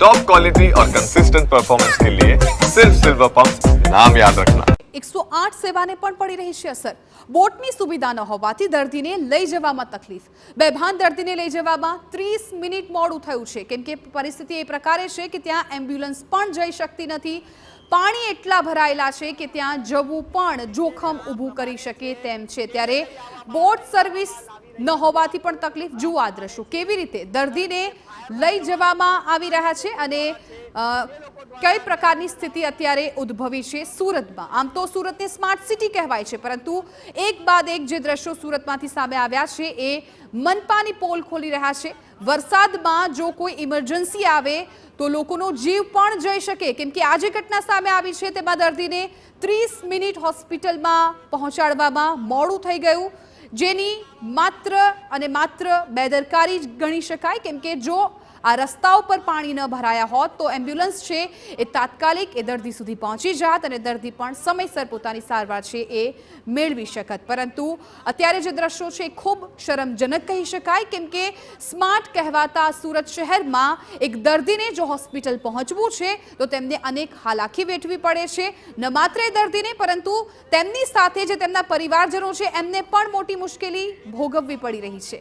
Top quality और consistent performance के लिए सिर्फ सिल्वर पंप, नाम याद रखना। 108 સેવાને પણ પડી રહી છે અસર। બોટની સુવિધા ન હોવાથી દર્દીને લઈ જવામાં તકલીફ। બેભાન દર્દીને લઈ જવામાં 30 મિનિટ મોડું થયું છે, કેમ કે પરિસ્થિતિ એ પ્રકારે છે કે ત્યાં એમ્બ્યુલન્સ પણ જઈ શકતી નથી। પાણી એટલા ભરાયેલા છે કે ત્યાં જવું પણ જોખમ ઊભું કરી શકે તેમ છે। ત્યારે બોટ સર્વિસ ન હોવાથી પણ તકલીફ। જુઓ આ દ્રશ્યો કેવી રીતે દર્દીને લઈ જવામાં આવી રહ્યા છે અને કઈ પ્રકારની સ્થિતિ અત્યારે ઉદ્ભવી છે સુરતમાં। આમ તો સુરતને સ્માર્ટ સિટી કહેવાય છે, પરંતુ એક બાદ એક જે દ્રશ્યો સુરતમાંથી સામે આવ્યા છે એ મનપાની પોલ ખોલી રહ્યા છે। વરસાદમાં જો કોઈ ઇમરજન્સી આવે તો લોકોનો જીવ પણ જઈ શકે, કેમ કે આ જે ઘટના સામે આવી છે તેમાં દર્દીને 30 મિનિટ હોસ્પિટલમાં પહોંચાડવામાં મોડું થઈ ગયું, જેની માત્ર અને માત્ર બેદરકારી જ ગણી શકાય। કેમ કે જો આ રસ્તાઓ પર પાણી ન ભરાયા હોત તો એમ્બ્યુલન્સ છે એ તાત્કાલિક એ દર્દી સુધી પહોંચી જાત અને દર્દી પણ સમયસર પોતાની સારવાર છે એ મેળવી શકત। પરંતુ અત્યારે જે દ્રશ્યો છે એ ખૂબ શરમજનક કહી શકાય, કેમ કે સ્માર્ટ કહેવાતા સુરત શહેરમાં એક દર્દીને જો હોસ્પિટલ પહોંચવું છે તો તેમને અનેક હાલાકી વેઠવી પડે છે। ન માત્ર એ દર્દીને પરંતુ તેમની સાથે જે તેમના પરિવારજનો છે એમને પણ મોટી મુશ્કેલી ભોગવવી પડી રહી છે।